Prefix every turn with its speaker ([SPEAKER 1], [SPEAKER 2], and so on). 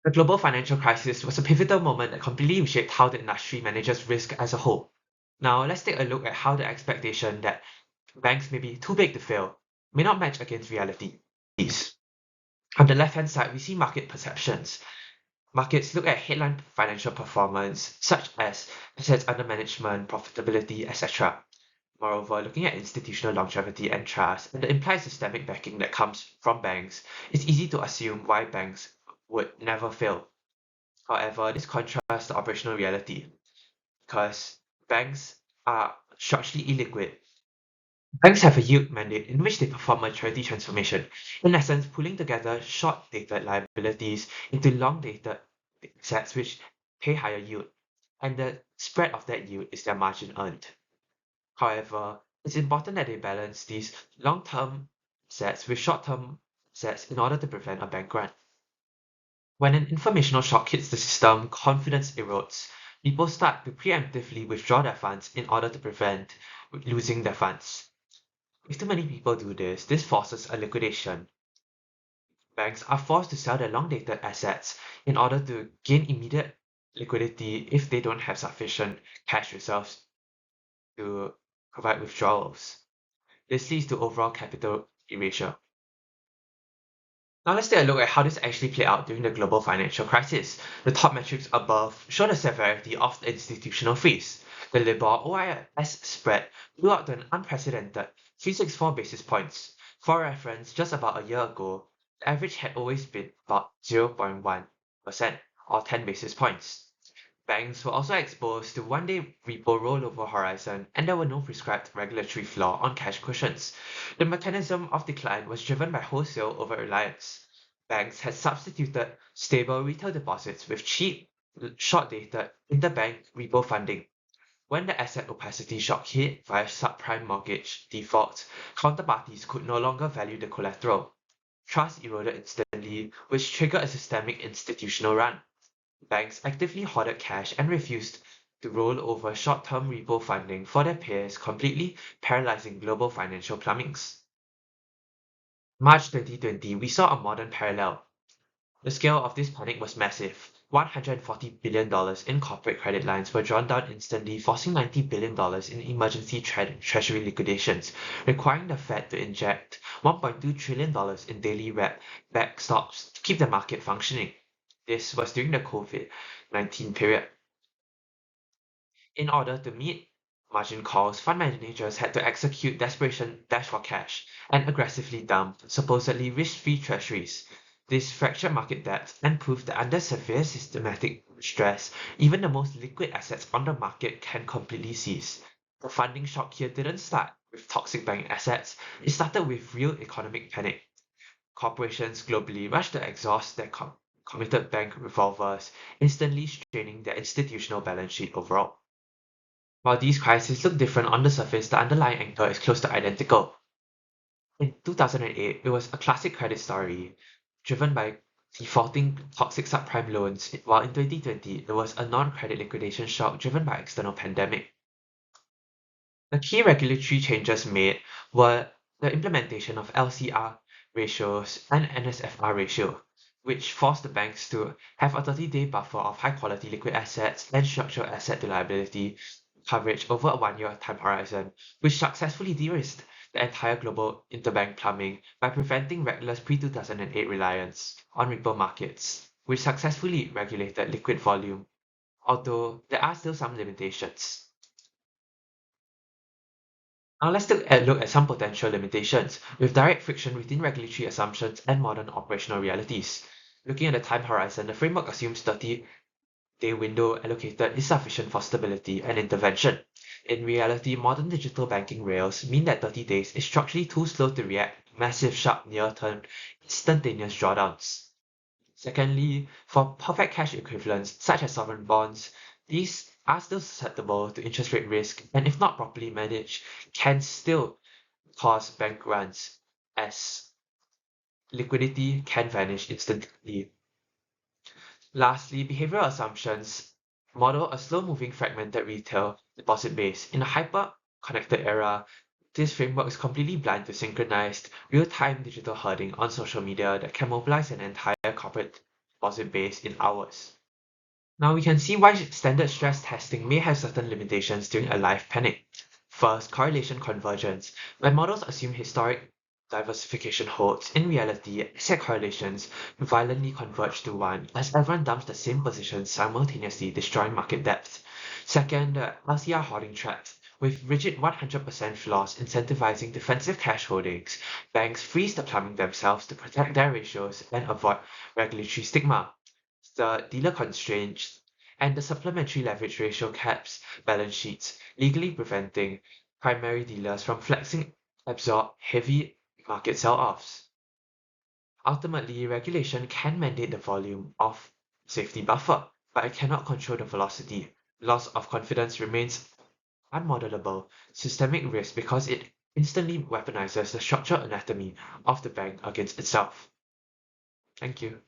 [SPEAKER 1] The global financial crisis was a pivotal moment that completely reshaped how the industry manages risk as a whole. Now, let's take a look at how the expectation that banks may be too big to fail may not match against reality. On the left-hand side, we see market perceptions. Markets look at headline financial performance, such as assets under management, profitability, etc. Moreover, looking at institutional longevity and trust and the implied systemic backing that comes from banks, it's easy to assume why banks would never fail. However, this contrasts the operational reality because banks are structurally illiquid. Banks have a yield mandate in which they perform maturity transformation, in essence, pulling together short-dated liabilities into long-dated assets which pay higher yield, and the spread of that yield is their margin earned. However, it's important that they balance these long-term assets with short-term assets in order to prevent a bank run. When an informational shock hits the system, confidence erodes. People start to preemptively withdraw their funds in order to prevent losing their funds. If too many people do this, this forces a liquidation. Banks are forced to sell their long-dated assets in order to gain immediate liquidity if they don't have sufficient cash reserves to provide withdrawals. This leads to overall capital erasure. Now let's take a look at how this actually played out during the global financial crisis. The top metrics above show the severity of the institutional freeze. The LIBOR OIS spread blew out to an unprecedented 364 basis points. For reference, just about a year ago, the average had always been about 0.1% or 10 basis points. Banks were also exposed to one-day repo rollover horizon, and there were no prescribed regulatory floor on cash cushions. The mechanism of decline was driven by wholesale over-reliance. Banks had substituted stable retail deposits with cheap, short-dated interbank repo funding. When the asset opacity shock hit via subprime mortgage defaults, counterparties could no longer value the collateral. Trust eroded instantly, which triggered a systemic institutional run. Banks actively hoarded cash and refused to roll over short-term repo funding for their peers, completely paralyzing global financial plumbings. March 2020, we saw a modern parallel. The scale of this panic was massive. $140 billion in corporate credit lines were drawn down instantly, forcing $90 billion in emergency treasury liquidations, requiring the Fed to inject $1.2 trillion in daily backstops to keep the market functioning. This was during the COVID-19 period. In order to meet margin calls, fund managers had to execute desperation dash for cash and aggressively dump supposedly risk-free treasuries. This fractured market depth and proved that under severe systematic stress, even the most liquid assets on the market can completely cease. The funding shock here didn't start with toxic bank assets, it started with real economic panic. Corporations globally rushed to exhaust their committed bank revolvers, instantly straining their institutional balance sheet overall. While these crises look different on the surface, the underlying anchor is close to identical. In 2008, it was a classic credit story, driven by defaulting toxic subprime loans, while in 2020, it was a non-credit liquidation shock driven by external pandemic. The key regulatory changes made were the implementation of LCR ratios and NSFR ratio, which forced the banks to have a 30-day buffer of high-quality liquid assets and structural asset to liability coverage over a one-year time horizon, which successfully de-risked the entire global interbank plumbing by preventing reckless pre-2008 reliance on repo markets, which successfully regulated liquid volume, although there are still some limitations. Now let's take a look at some potential limitations with direct friction between regulatory assumptions and modern operational realities. Looking at the time horizon, the framework assumes 30-day window allocated is sufficient for stability and intervention. In reality, modern digital banking rails mean that 30 days is structurally too slow to react to massive, sharp, near-term, instantaneous drawdowns. Secondly, for perfect cash equivalents, such as sovereign bonds, these are still susceptible to interest rate risk and if not properly managed, can still cause bank runs as liquidity can vanish instantly. Lastly, behavioral assumptions model a slow-moving fragmented retail deposit base. In a hyper-connected era, this framework is completely blind to synchronized, real-time digital herding on social media that can mobilize an entire corporate deposit base in hours. Now we can see why standard stress testing may have certain limitations during a live panic. First, correlation convergence. When models assume historic diversification holds, in reality, asset correlations violently converge to one as everyone dumps the same positions simultaneously, destroying market depth. Second, the LCR hoarding trap. With rigid 100% floors incentivizing defensive cash holdings, banks freeze the plumbing themselves to protect their ratios and avoid regulatory stigma. The dealer constraints and the supplementary leverage ratio caps balance sheets, legally preventing primary dealers from flexing absorb heavy market sell-offs. Ultimately, regulation can mandate the volume of safety buffer, but it cannot control the velocity. Loss of confidence remains unmodelable systemic risk because it instantly weaponizes the structural anatomy of the bank against itself. Thank you.